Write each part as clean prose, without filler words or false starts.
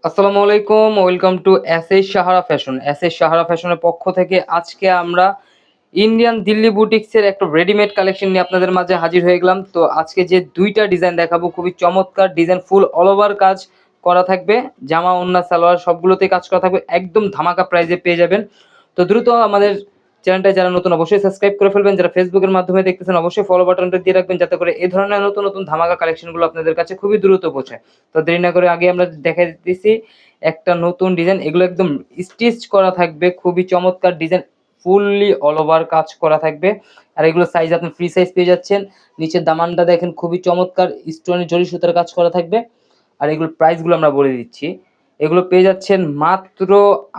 আসসালামু আলাইকুম, welcome to SS Sahara fashion. SS Sahara ফ্যাশনের পক্ষ থেকে আজকে আমরা ইন্ডিয়ান দিল্লি বুটিক্সের একটা রেডিমেড কালেকশন নিয়ে আপনাদের মাঝে হাজির হয়ে গেলাম। তো আজকে যে ২টা ডিজাইন দেখাবো, খুবই চমৎকার ডিজাইন, ফুল অল ওভার কাজ করা থাকবে। জামা, ওড়না, সালোয়ার সবগুলোতেই কাজ করা থাকবে। একদম ধামাকা প্রাইজে পেয়ে যাবেন। তো দ্রুত আমাদের চ্যানেলটা যারা নতুন অবশ্যই সাবস্ক্রাইব করে ফেলবেন। যারা ফেসবুকের মাধ্যমে দেখতেছেন অবশ্যই ফলো বাটনটা দিয়ে রাখবেন, যাতে করে এই ধরনের নতুন নতুন ধামাকা কালেকশনগুলো আপনাদের কাছে খুবই দ্রুত পৌঁছায়। তো দেরি না করে আগে আমরা দেখাই দিতেছি একটা নতুন ডিজাইন। এগুলো একদম স্টিচ করা থাকবে, খুবই চমৎকার ডিজাইন, ফুললি অল ওভার কাজ করা থাকবে। আর এগুলো সাইজ আপনি ফ্রি সাইজ পেয়ে যাচ্ছেন। নিচের দামানটা দেখেন, খুবই চমৎকার স্টোনের জরি সুতার কাজ করা থাকবে। আর এগুলোর প্রাইসগুলো আমরা বলে দিচ্ছি। এগুলো পেয়ে যাচ্ছেন মাত্র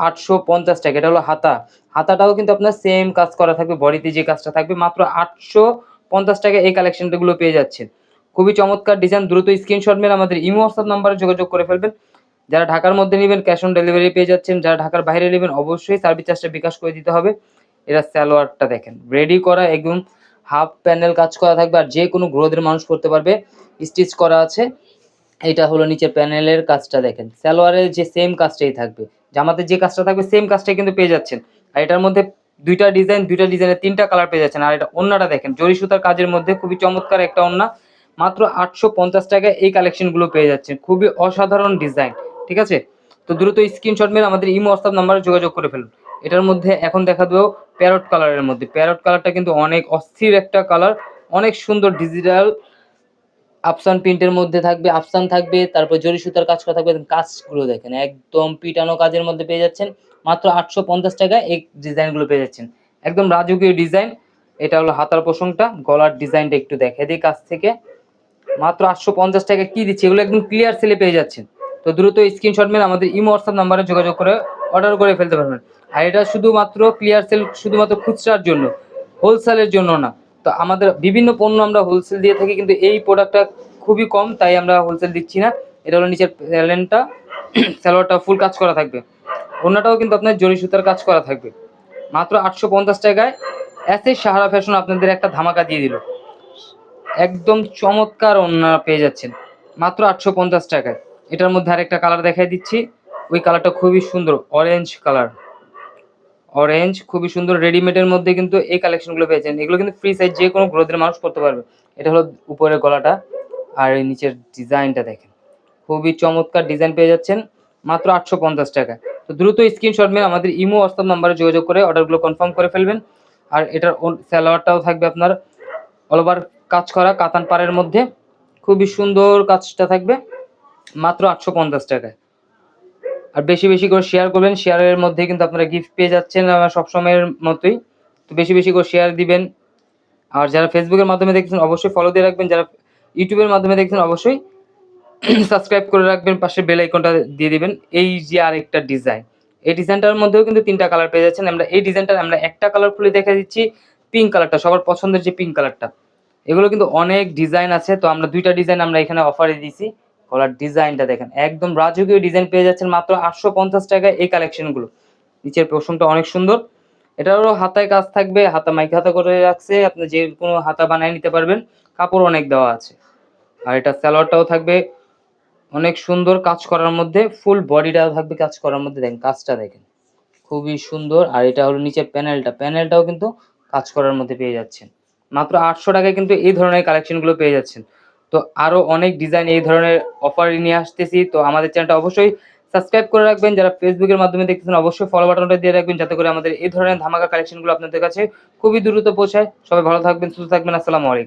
850 টাকা। এটা হলো হাতা। হাতাটাও কিন্তু আপনার সেম কাজ করা থাকবে, বডিতে যে কাজটা থাকবে। মাত্র 850 টাকায় এই কালেকশনগুলো পেয়ে যাচ্ছেন। খুবই চমৎকার ডিজাইন। দ্রুত স্ক্রিনশট মেরে আমাদের ইমো হোয়াটসঅ্যাপ নাম্বারে যোগাযোগ করে ফেলবেন। যারা ঢাকার মধ্যে নেবেন ক্যাশ অন ডেলিভারি পেয়ে যাচ্ছেন। যারা ঢাকার বাইরে নেবেন অবশ্যই সার্ভিস চার্জটা বিকাশ করে দিতে হবে। এরা সালোয়ারটা দেখেন, রেডি করা, একদম হাফ প্যানেল কাজ করা থাকবে। আর যে কোনো গ্রোদের মানুষ করতে পারবে, স্টিচ করা আছে। এইটা হলো নিচের প্যানেলের কাজটা দেখেন, সালোয়ারের যে সেম কাজটাই থাকবে, জামাতে যে কাজটা থাকবে সেম কাজটাই কিন্তু পেয়ে যাচ্ছেন। আর এটার মধ্যে দুইটা ডিজাইনের 3টা কালার পেয়ে যাচ্ছেন। আর এটা ওড়নাটা দেখেন, জরি সুতার কাজের মধ্যে খুবই চমৎকার একটা ওড়না। মাত্র 850 টাকায় এই কালেকশনগুলো পেয়ে যাচ্ছেন। খুবই অসাধারণ ডিজাইন, ঠিক আছে? তো দ্রুত স্ক্রিনশট মেরে আমাদের ইমো হোয়াটসঅ্যাপ নাম্বারে যোগাযোগ করে ফেলুন। এটার মধ্যে এখন দেখা দেবো প্যারট কালারের মধ্যে। প্যারট কালারটা কিন্তু অনেক অস্থির একটা কালার, অনেক সুন্দর ডিজিটাল আফসান প্রিন্টের মধ্যে থাকবে, আফসান থাকবে, তারপর জরি সুতার কাজ করা থাকবে। কাজগুলো দেখেন, একদম পিটানো কাজের মধ্যে পেয়ে যাচ্ছেন। মাত্র 850 টাকায় এই ডিজাইনগুলো পেয়ে যাচ্ছেন। একদম রাজকীয় ডিজাইন। এটা হলো হাতার পোষণটা, গলার ডিজাইনটা একটু দেখাই দিই কাছ থেকে। মাত্র 850 টাকায় কি দিচ্ছি, এগুলো একদম ক্লিয়ার সেলে পেয়ে যাচ্ছেন। তো দ্রুত স্ক্রিনশট মেরে আমাদের ইমো হোয়াটসঅ্যাপ নাম্বারে যোগাযোগ করে অর্ডার করে ফেলতে পারবেন। আর এটা শুধুমাত্র ক্লিয়ার সেল, শুধুমাত্র খুচরার জন্য, হোলসেলের জন্য না। তো আমাদের বিভিন্ন পণ্য আমরা হোলসেল দিয়ে থাকি, কিন্তু এই প্রোডাক্টটা খুবই কম, তাই আমরা হোলসেল দিচ্ছি না। এটা হলো নিচের প্যানেলটা, সালোয়ারটা ফুল কাজ করা থাকবে। ওড়নাটাও কিন্তু আপনার জরি সুতার কাজ করা থাকবে। মাত্র 850 টাকায় এসএস সাহারা ফ্যাশন আপনাদের একটা ধামাকা দিয়ে দিল। একদম চমৎকার ওড়না পেয়ে যাচ্ছেন মাত্র 850 টাকায়। এটার মধ্যে আরেকটা কালার দেখাই দিচ্ছি। ওই কালারটা খুবই সুন্দর, অরেঞ্জ কালার, অরেঞ্জ খুবই সুন্দর। রেডিমেডের মধ্যে কিন্তু এই কালেকশনগুলো পেয়েছেন। এগুলো কিন্তু ফ্রি সাইজ, যে কোনো গ্রোথের মানুষ করতে পারবে। এটা হলো উপরের গলাটা, আর এই নিচের ডিজাইনটা দেখেন, খুবই চমৎকার ডিজাইন পেয়ে যাচ্ছেন মাত্র 850 টাকায়। তো দ্রুত স্ক্রিনশট মেরে আমাদের ইমো হোয়াটসঅ্যাপ নাম্বারে যোগাযোগ করে অর্ডারগুলো কনফার্ম করে ফেলবেন। আর এটার সালোয়ারটাও থাকবে আপনার অল ওভার কাজ করা কাতান পাড়ের মধ্যে, খুবই সুন্দর কাজটা থাকবে মাত্র 850 টাকায়। আর বেশি বেশি করে শেয়ার করবেন, শেয়ারের মধ্যে কিন্তু আপনারা গিফট পেয়ে যাচ্ছেন সবসময়ের মতোই। তো বেশি বেশি করে শেয়ার দিবেন। আর যারা ফেসবুকের মাধ্যমে দেখছেন অবশ্যই ফলো দিয়ে রাখবেন। যারা ইউটিউবের মাধ্যমে দেখছেন অবশ্যই সাবস্ক্রাইব করে রাখবেন, পাশে বেল আইকনটা দিয়ে দিবেন। এই যে আরেকটা ডিজাইন, এই ডিজাইনটার মধ্যেও কিন্তু 3টা কালার পেয়ে যাচ্ছেন। আমরা এই ডিজাইনটার আমরা একটা কালার খুলে দেখা দিচ্ছি, পিঙ্ক কালারটা, সবার পছন্দের যে পিঙ্ক কালারটা। এগুলো কিন্তু অনেক ডিজাইন আছে, তো আমরা 2টা ডিজাইন আমরা এখানে অফারে দিয়েছি। গলার ডিজাইনটা দেখেন, একদম রাজকীয় ডিজাইন পেয়ে যাচ্ছেন মাত্র 850 টাকায় এই কালেকশনগুলো। নিচের পোর্শনটা অনেক সুন্দর। এটারও হাতায় কাজ থাকবে, হাতা মাইক হাতা করে রাখছে, আপনি যে কোনো হাতা বানিয়ে নিতে পারবেন। কাপড় অনেক দেওয়া আছে। আর এটা সালোয়ারটাও থাকবে অনেক সুন্দর কাজ করার মধ্যে, ফুল বডিটাও থাকবে কাজ করার মধ্যে। দেখেন কাজটা দেখেন, খুবই সুন্দর। আর এটা হলো নিচের প্যানেলটাও কিন্তু কাজ করার মধ্যে পেয়ে যাচ্ছেন। মাত্র 800 টাকায় কিন্তু এই ধরনের কালেকশনগুলো পেয়ে যাচ্ছেন। তো আরও অনেক ডিজাইন এই ধরনের অফার নিয়ে আসতেছি। তো আমাদের চ্যানেলটা অবশ্যই সাবস্ক্রাইব করে রাখবেন। যারা ফেসবুকের মাধ্যমে দেখতেছেন অবশ্যই ফলো বাটনটা দিয়ে রাখবেন, যাতে করে আমাদের এই ধরনের ধামাকা কালেকশনগুলো আপনাদের কাছে খুবই দ্রুত পৌঁছায়। সবাই ভালো থাকবেন, সুস্থ থাকবেন। আসসালামু আলাইকুম।